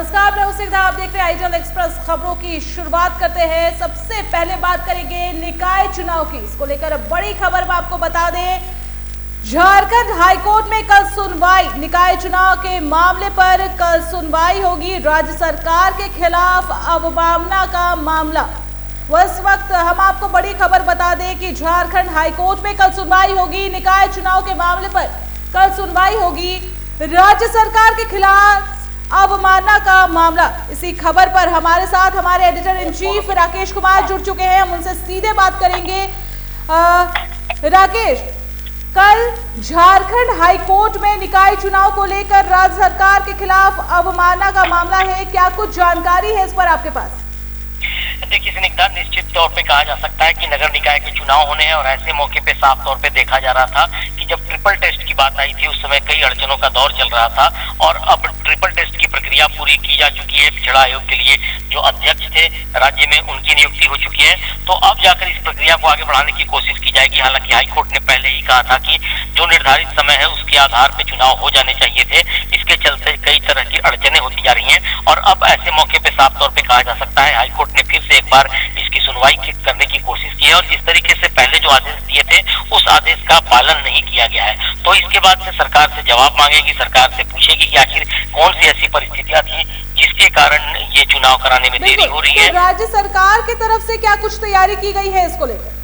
नमस्कार, मैं उसिका, आप देख रहे हैं आईजल एक्सप्रेस। खबरों की शुरुआत करते हैं। सबसे पहले बात करेंगे निकाय चुनाव की। इसको लेकर बड़ी खबर मैं आपको बता दें, झारखंड हाईकोर्ट में कल सुनवाई। निकाय चुनाव के मामले पर कल सुनवाई होगी। राज्य सरकार के खिलाफ अवमानना का मामला। उस वक्त हम आपको बड़ी खबर बता दें कि झारखंड हाईकोर्ट में कल सुनवाई होगी। निकाय चुनाव के मामले पर कल सुनवाई होगी। राज्य सरकार के खिलाफ अवमानना का मामला। इसी खबर पर हमारे साथ हमारे editor in chief Rakesh Kumar जुड़ चुके हैं। हम उनसे सीधे बात करेंगे। राकेश, कल झारखंड हाईकोर्ट में निकाय चुनाव को लेकर राज्य सरकार के खिलाफ अवमानना का मामला है, क्या कुछ जानकारी है इस पर आपके पास? देखिए स्निग्धा, निश्चित तौर पे कहा जा सकता है कि नगर निकाय के चुनाव होने हैं और ऐसे मौके पे साफ तौर पे देखा जा रहा था कि जब ट्रिपल टेस्ट की बात आई थी उस समय कई अड़चनों का दौर चल रहा था और अब ट्रिपल टेस्ट की प्रक्रिया पूरी की जा चुकी है। पिछड़ा आयोग के लिए जो अध्यक्ष थे राज्य में, उनकी नियुक्ति हो चुकी है, तो अब जाकर इस प्रक्रिया को आगे बढ़ाने की कोशिश की जाएगी। हालांकि हाईकोर्ट ने पहले ही कहा था कि जो निर्धारित समय है उसके आधार पर चुनाव हो जाने चाहिए थे। इसके चलते कई तरह की अड़चनें होती जा रही हैं और अब ऐसे मौके पर साफ तौर पर कहा जा सकता है हाईकोर्ट ने फिर से एक बार इसकी सुनवाई करने की कोशिश की है और जिस तरीके से पहले जो आदेश दिए थे उस आदेश का पालन नहीं किया गया है। तो इसके बाद से सरकार से जवाब मांगेगी, सरकार से पूछेगी कि आखिर कौन सी ऐसी परिस्थितियां थी जिसके कारण ये चुनाव कराने में देरी हो रही है। तो राज्य सरकार की तरफ से क्या कुछ तैयारी की गई है इसको लेकर?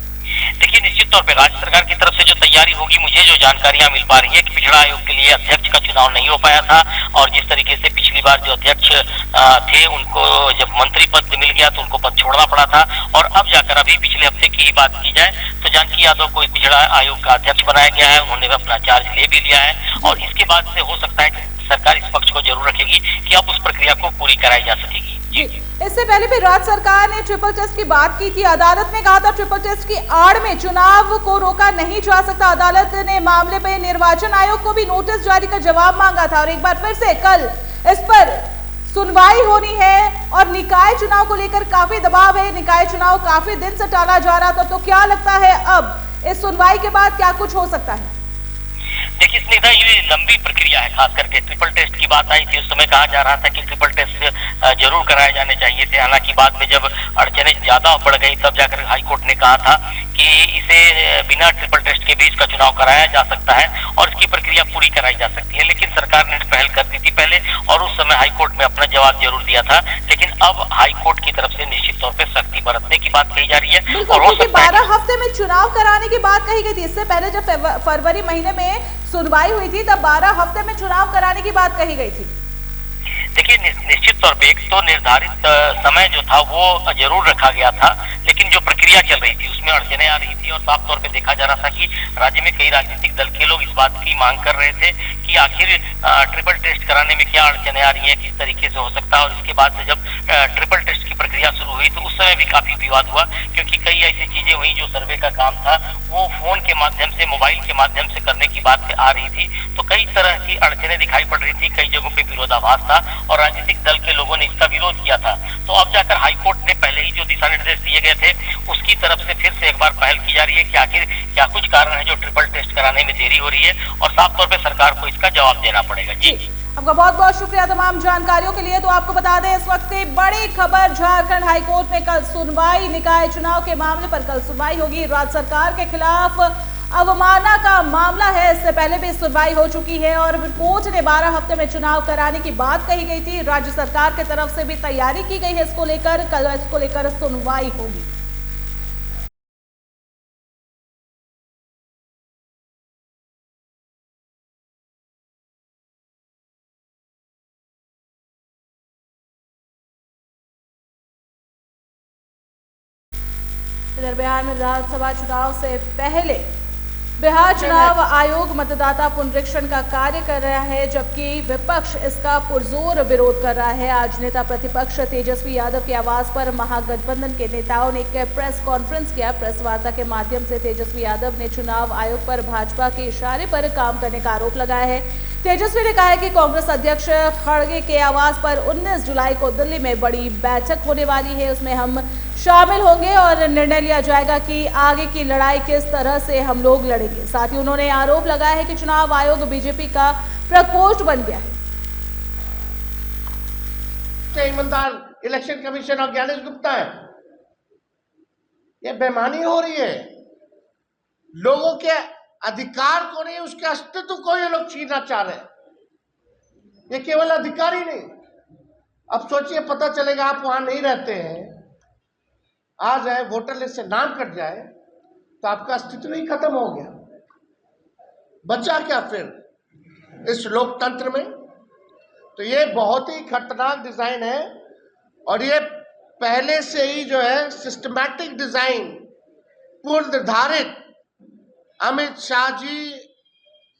देखिए, निश्चित तौर पे राज्य सरकार की तरफ से जो तैयारी होगी, मुझे जो जानकारियां मिल पा रही है कि पिछड़ा आयोग के लिए अध्यक्ष का चुनाव नहीं हो पाया था और जिस तरीके से पिछली बार जो अध्यक्ष थे उनको जब मंत्री पद मिल गया तो उनको पद छोड़ना पड़ा था और अब जाकर अभी पिछले हफ्ते की ही बात की जाए तो जानकी यादव को पिछड़ा आयोग का अध्यक्ष बनाया गया है। उन्होंने अपना चार्ज ले भी लिया है और इसके बाद से हो सकता है कि सरकार इस पक्ष को जरूर रखेगी कि अब उस प्रक्रिया को पूरी कराई जा सकेगी। इससे पहले भी राज्य सरकार ने ट्रिपल टेस्ट की बात की थी। अदालत ने कहा था ट्रिपल टेस्ट की आड़ में चुनाव को रोका नहीं जा सकता। अदालत ने मामले पर निर्वाचन आयोग को भी नोटिस जारी कर जवाब मांगा था और एक बार फिर से कल इस पर सुनवाई होनी है और निकाय चुनाव को लेकर काफी दबाव है। निकाय चुनाव काफी दिन से टाला जा रहा था, तो क्या लगता है अब इस सुनवाई के बाद क्या कुछ हो सकता है? देखिए स्निग्धा, ये लंबी प्रक्रिया है। खास करके ट्रिपल टेस्ट की बात आई थी उस समय कहा जा रहा था कि ट्रिपल टेस्ट जरूर कराए जाने चाहिए थे। हालांकि बाद में जब अड़चनें ज्यादा बढ़ गई तब जाकर हाईकोर्ट ने कहा था कि इसे बिना ट्रिपल टेस्ट के भी इसका चुनाव कराया जा सकता है और इसकी प्रक्रिया पूरी कराई जा सकती है। लेकिन सरकार ने पहल कर दी थी पहले और उस समय हाईकोर्ट में अपना जवाब जरूर दिया था। लेकिन अब हाईकोर्ट की तरफ से निश्चित तौर पर सख्ती बरतने की बात कही जा रही है और हो सकता है 12 हफ्ते में चुनाव कराने की बात कही गई थी। इससे पहले जब फरवरी महीने में सुनवाई हुई थी तब 12 हफ्ते में चुनाव कराने की बात कही गई थी। देखिए निश्चित तौर पे एक तो निर्धारित समय जो था वो जरूर रखा गया था, लेकिन जो प्रक्रिया चल रही थी उसमें अड़चनें आ रही थी और साफ तौर पे देखा जा रहा था कि राज्य में कई राजनीतिक दल के लोग इस बात की मांग कर रहे थे कि आखिर ट्रिपल टेस्ट कराने में क्या अड़चनें आ रही हैं, किस तरीके से हो सकता है। और इसके बाद से जब ट्रिपल टेस्ट की प्रक्रिया शुरू हुई तो उस समय भी काफी विवाद हुआ क्योंकि कई ऐसी चीजें हुई जो सर्वे का काम था वो फोन के माध्यम से, मोबाइल के माध्यम से करने की बात आ रही थी। तो कई तरह की अड़चनें दिखाई पड़ रही थी, कई जगहों पे विरोधाभास था और राजनीतिक दल के लोगों ने इसका विरोध किया था। तो अब जाकर हाईकोर्ट ने पहले ही जो दिशा निर्देश दिए गए थे उसकी तरफ से फिर से एक बार पहल की जा रही है कि आखिर क्या कुछ कारण है जो ट्रिपल टेस्ट कराने में देरी हो रही है और साफ तौर पर सरकार को इसका जवाब देना पड़ेगा। जी आपका बहुत बहुत शुक्रिया तमाम जानकारियों के लिए। तो आपको बता दें इस वक्त की बड़ी खबर, झारखंड हाईकोर्ट में कल सुनवाई। निकाय चुनाव के मामले पर कल सुनवाई होगी। राज्य सरकार के खिलाफ अवमानना का मामला है। इससे पहले भी सुनवाई हो चुकी है और कोर्ट ने 12 हफ्ते में चुनाव कराने की बात कही गई थी। राज्य सरकार की तरफ से भी तैयारी की गई है इसको लेकर। कल इसको लेकर सुनवाई होगी। इधर बिहार में विधानसभा चुनाव से पहले बिहार चुनाव आयोग मतदाता पुनरीक्षण का कार्य कर रहा है, जबकि विपक्ष इसका पुरजोर विरोध कर रहा है। आज नेता प्रतिपक्ष तेजस्वी यादव के आवास पर महागठबंधन के नेताओं ने एक प्रेस कॉन्फ्रेंस किया। प्रेस वार्ता के माध्यम से तेजस्वी यादव ने चुनाव आयोग पर भाजपा के इशारे पर काम करने का आरोप लगाया है। तेजस्वी ने कहा है कि कांग्रेस अध्यक्ष खड़गे के आवास पर 19 जुलाई को दिल्ली में बड़ी बैठक होने वाली है। उसमें हम शामिल होंगे और निर्णय लिया जाएगा कि आगे की लड़ाई किस तरह से हम लोग लड़ेंगे। साथ ही उन्होंने आरोप लगाया है कि चुनाव आयोग बीजेपी का प्रकोष्ठ बन गया है। सबसे ईमानदार इलेक्शन कमीशन और ज्ञानेश गुप्ता है। ये बेईमानी हो रही है। लोगों के अधिकार को नहीं, उसके अस्तित्व को ये लोग छीनना चाह रहे हैं। ये केवल अधिकार ही नहीं। अब सोचिए, पता चलेगा आप वहां नहीं रहते हैं, आ जाए वोटर लिस्ट से नाम कट जाए तो आपका अस्तित्व ही खत्म हो गया। बचा क्या फिर इस लोकतंत्र में? तो ये बहुत ही खतरनाक डिजाइन है और ये पहले से ही जो है सिस्टमैटिक डिजाइन पूर्व निर्धारित अमित शाह जी,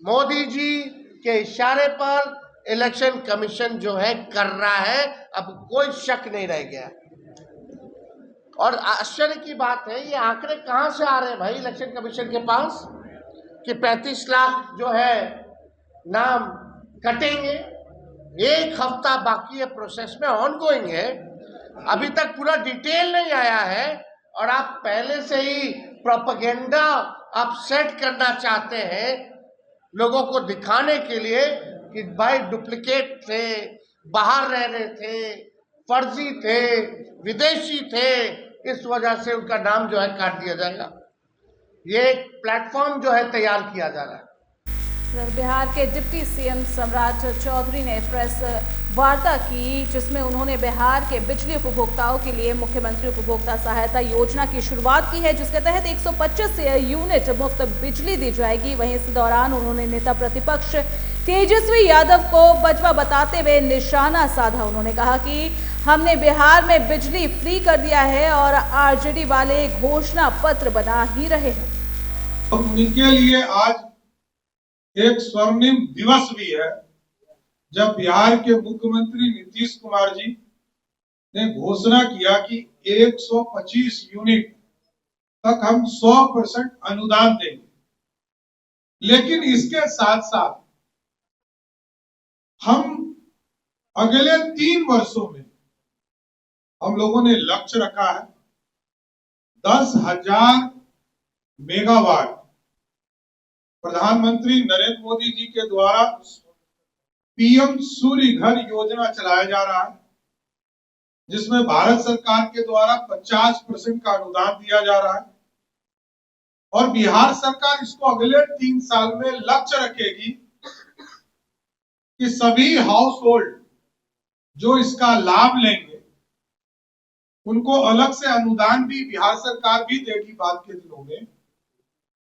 मोदी जी के इशारे पर इलेक्शन कमीशन जो है कर रहा है। अब कोई शक नहीं रह गया। और आश्चर्य की बात है, ये आंकड़े कहां से आ रहे हैं भाई इलेक्शन कमीशन के पास कि 35 लाख जो है नाम कटेंगे। एक हफ्ता बाकी है, प्रोसेस में ऑनगोइंग है, अभी तक पूरा डिटेल नहीं आया है और आप पहले से ही प्रोपेगेंडा आप सेट करना चाहते हैं लोगों को दिखाने के लिए कि भाई डुप्लीकेट थे, बाहर रह रहे थे, फर्जी थे, विदेशी थे, इस वजह से उनका नाम जो है काट दिया जाएगा। ये एक प्लेटफॉर्म जो है तैयार किया जा रहा है। बिहार के डिप्टी सीएम सम्राट चौधरी ने प्रेस वार्ता की, जिसमें उन्होंने बिहार के बिजली उपभोक्ताओं के लिए मुख्यमंत्री उपभोक्ता सहायता योजना की शुरुआत की है, जिसके तहत 125 यूनिट मुफ्त बिजली दी जाएगी। वहीं इस दौरान उन्होंने नेता प्रतिपक्ष तेजस्वी यादव को बचवा बताते हुए निशाना साधा। उन्होंने कहा कि हमने बिहार में बिजली फ्री कर दिया है और आरजेडी वाले घोषणा पत्र बना ही रहे हैं। उनके लिए आज एक स्वर्णिम दिवस भी है जब बिहार के मुख्यमंत्री नीतीश कुमार जी ने घोषणा किया कि 125 यूनिट तक हम 100% अनुदान देंगे। लेकिन इसके साथ साथ हम अगले 3 वर्षों में हम लोगों ने लक्ष्य रखा है 10,000 मेगावाट प्रधानमंत्री नरेंद्र मोदी जी के द्वारा पीएम सूर्य घर योजना चलाया जा रहा है, जिसमें भारत सरकार के द्वारा 50% का अनुदान दिया जा रहा है और बिहार सरकार इसको अगले 3 साल में लक्ष्य रखेगी कि सभी हाउस होल्ड जो इसका लाभ लेंगे उनको अलग से अनुदान भी बिहार सरकार भी देगी बाद के दिनों में।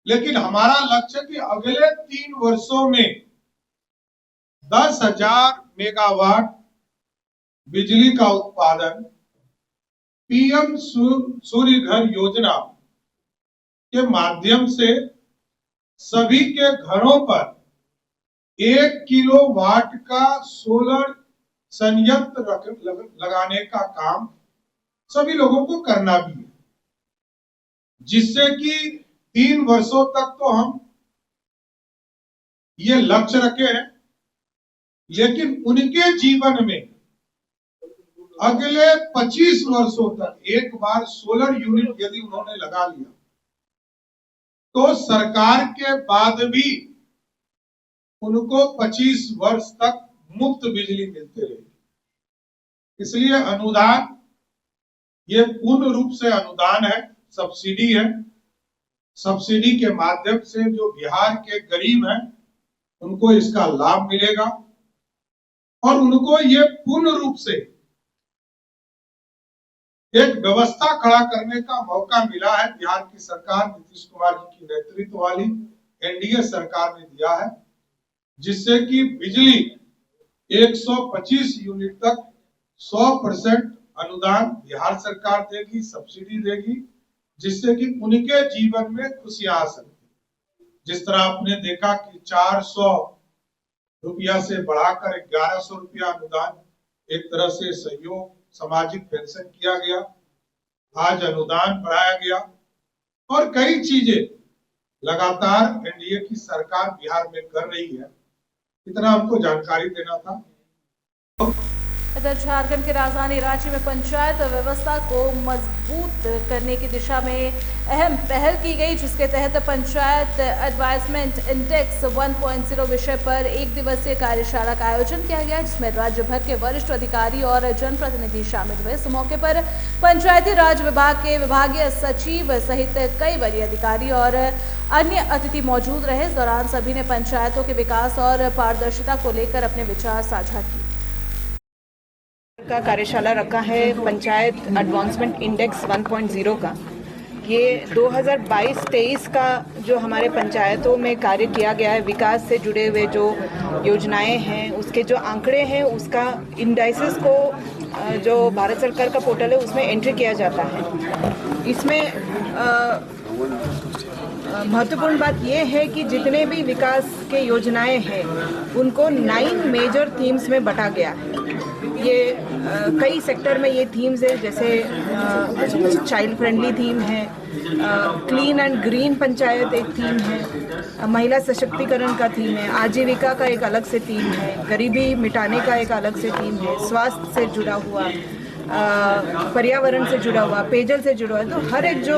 लेकिन हमारा लक्ष्य कि अगले 3 वर्षों में 10,000 मेगावाट बिजली का उत्पादन पीएम सूर्य घर योजना के माध्यम से सभी के घरों पर 1 किलोवाट का सोलर संयंत्र लगाने का काम सभी लोगों को करना भी है, जिससे कि 3 वर्षों तक तो हम ये लक्ष्य रखे हैं। लेकिन उनके जीवन में अगले 25 वर्षों तक एक बार सोलर यूनिट यदि उन्होंने लगा लिया तो सरकार के बाद भी उनको 25 वर्ष तक मुफ्त बिजली मिलती रहेगी। इसलिए अनुदान ये पूर्ण रूप से अनुदान है, सब्सिडी है। सब्सिडी के माध्यम से जो बिहार के गरीब हैं उनको इसका लाभ मिलेगा और उनको ये पूर्ण रूप से एक व्यवस्था खड़ा करने का मौका मिला है। बिहार की सरकार नीतीश कुमार जी की नेतृत्व वाली एनडीए सरकार ने दिया है, जिससे कि बिजली 125 यूनिट तक 100% अनुदान बिहार सरकार देगी, सब्सिडी देगी, जिससे कि उनके जीवन में खुशियां आ सकती। जिस तरह आपने देखा कि 400 रुपया से बढ़ाकर 1100 रुपया अनुदान एक तरह से सहयोग सामाजिक पेंशन किया गया, आज अनुदान बढ़ाया गया और कई चीजें लगातार एनडीए की सरकार बिहार में कर रही है। इतना हमको जानकारी देना था। इधर झारखंड की राजधानी रांची में पंचायत व्यवस्था को मजबूत करने की दिशा में अहम पहल की गई, जिसके तहत पंचायत एडवाइजमेंट इंडेक्स 1.0 विषय पर एक दिवसीय कार्यशाला का आयोजन किया गया, जिसमें राज्य भर के वरिष्ठ अधिकारी और जनप्रतिनिधि शामिल हुए। इस मौके पर पंचायती राज विभाग के विभागीय सचिव सहित कई वरीय अधिकारी और अन्य अतिथि मौजूद रहे। इस दौरान सभी ने पंचायतों के विकास और पारदर्शिता को लेकर अपने विचार साझा किए। का कार्यशाला रखा है पंचायत एडवांसमेंट इंडेक्स 1.0 का। ये 2022-23 का जो हमारे पंचायतों में कार्य किया गया है, विकास से जुड़े हुए जो योजनाएं हैं, उसके जो आंकड़े हैं, उसका इंडाइसेस को जो भारत सरकार का पोर्टल है उसमें एंट्री किया जाता है। इसमें महत्वपूर्ण बात यह है कि जितने भी विकास के योजनाएं हैं उनको 9 मेजर थीम्स में बांटा गया है। ये कई सेक्टर में ये थीम्स है, जैसे चाइल्ड फ्रेंडली थीम है, क्लीन एंड ग्रीन पंचायत एक थीम है, महिला सशक्तिकरण का थीम है, आजीविका का एक अलग से थीम है, गरीबी मिटाने का एक अलग से थीम है, स्वास्थ्य से जुड़ा हुआ, पर्यावरण से जुड़ा हुआ, पेयजल से जुड़ा हुआ। तो हर एक जो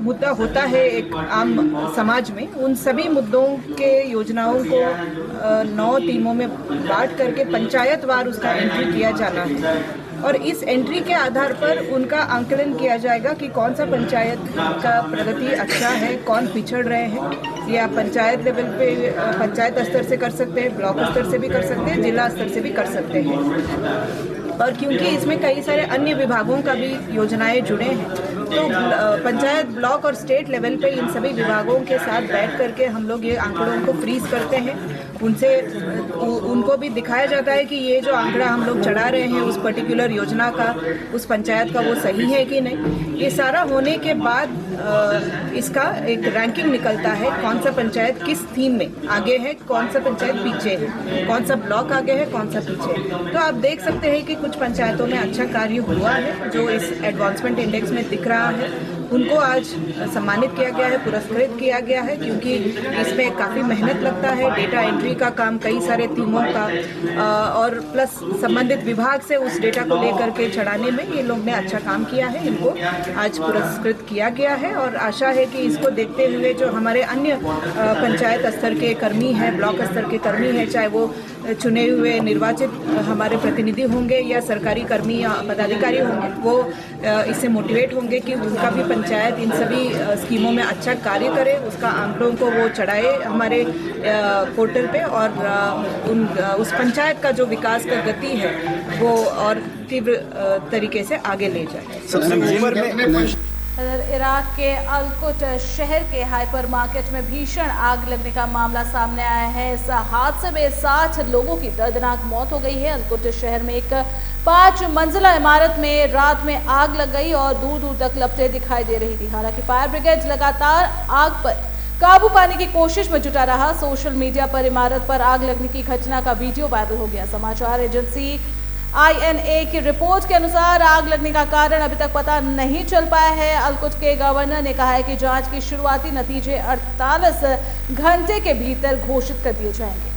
मुद्दा होता है एक आम समाज में, उन सभी मुद्दों के योजनाओं को 9 टीमों में बांट करके पंचायतवार उसका एंट्री किया जाना है और इस एंट्री के आधार पर उनका आंकलन किया जाएगा कि कौन सा पंचायत का प्रगति अच्छा है, कौन पिछड़ रहे हैं। ये आप पंचायत लेवल पे, पंचायत स्तर से कर सकते हैं, ब्लॉक स्तर से भी कर सकते हैं, जिला स्तर से भी कर सकते हैं। और क्योंकि इसमें कई सारे अन्य विभागों का भी योजनाएं जुड़े हैं, तो पंचायत, ब्लॉक और स्टेट लेवल पे इन सभी विभागों के साथ बैठ करके हम लोग ये आंकड़ों को फ्रीज करते हैं। उनको भी दिखाया जाता है कि ये जो आंकड़ा हम लोग चढ़ा रहे हैं उस पर्टिकुलर योजना का, उस पंचायत का, वो सही है कि नहीं। ये सारा होने के बाद इसका एक रैंकिंग निकलता है, कौन सा पंचायत किस थीम में आगे है, कौन सा पंचायत पीछे है, कौन सा ब्लॉक आगे है, कौन सा पीछे है। तो आप देख सकते हैं कि कुछ पंचायतों में अच्छा कार्य हुआ है जो इस एडवांसमेंट इंडेक्स में दिख रहा है। उनको आज सम्मानित किया गया है, पुरस्कृत किया गया है, क्योंकि इसमें काफ़ी मेहनत लगता है, डेटा एंट्री का काम, कई सारे टीमों का और प्लस संबंधित विभाग से उस डेटा को लेकर के चढ़ाने में ये लोग ने अच्छा काम किया है। इनको आज पुरस्कृत किया गया है और आशा है कि इसको देखते हुए जो हमारे अन्य पंचायत स्तर के कर्मी हैं, ब्लॉक स्तर के कर्मी हैं, चाहे वो चुने हुए निर्वाचित हमारे प्रतिनिधि होंगे या सरकारी कर्मी या पदाधिकारी होंगे, वो इससे मोटिवेट होंगे कि उनका भी पंचायत इन सभी स्कीमों में अच्छा कार्य करे, उसका आंकड़ों को वो चढ़ाए हमारे पोर्टल पे और उस पंचायत का जो विकास का गति है वो और तीव्र तरीके से आगे ले जाए। इराक के अलकुट शहर के हाइपर मार्केट में भीषण आग लगने का मामला सामने आया है। इस हादसे में 60 लोगों की दर्दनाक मौत हो गई है। अलकुट शहर में एक 5 मंजिला इमारत में रात में आग लग गई और दूर दूर तक लपटें दिखाई दे रही थी। हालांकि फायर ब्रिगेड लगातार आग पर काबू पाने की कोशिश में जुटा रहा। सोशल मीडिया पर इमारत पर आग लगने की घटना का वीडियो वायरल हो गया। समाचार एजेंसी INA की रिपोर्ट के अनुसार आग लगने का कारण अभी तक पता नहीं चल पाया है। अलकुट के गवर्नर ने कहा है कि जांच के शुरुआती नतीजे 48 घंटे के भीतर घोषित कर दिए जाएंगे।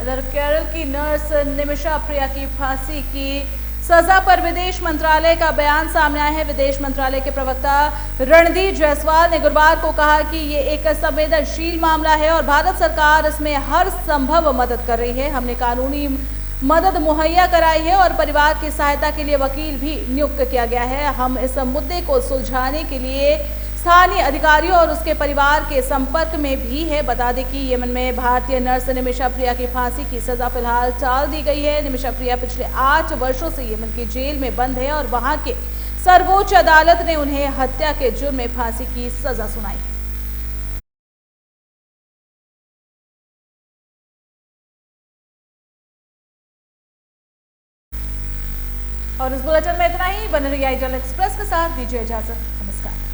इधर केरल की नर्स निमिषा प्रिया की फांसी की सजा पर विदेश मंत्रालय का बयान सामने आया है। विदेश मंत्रालय के प्रवक्ता रणदीप जायसवाल ने गुरुवार को कहा कि ये एक संवेदनशील मामला है और भारत सरकार इसमें हर संभव मदद कर रही है। हमने कानूनी मदद मुहैया कराई है और परिवार की सहायता के लिए वकील भी नियुक्त किया गया है। हम इस मुद्दे को सुलझाने के लिए स्थानीय अधिकारियों और उसके परिवार के संपर्क में भी है। बता दें कि यमन में भारतीय नर्स निमिषा प्रिया की फांसी की सजा फिलहाल टाल दी गई है। निमिषा प्रिया पिछले 8 वर्षों से यमन की जेल में बंद है और वहां के सर्वोच्च अदालत ने उन्हें हत्या के जुर्म में फांसी की सजा सुनाई है। और इस बुलेटिन में इतना ही। बने रहिए आईजल एक्सप्रेस के साथ, दीजिए इजाजत, नमस्कार।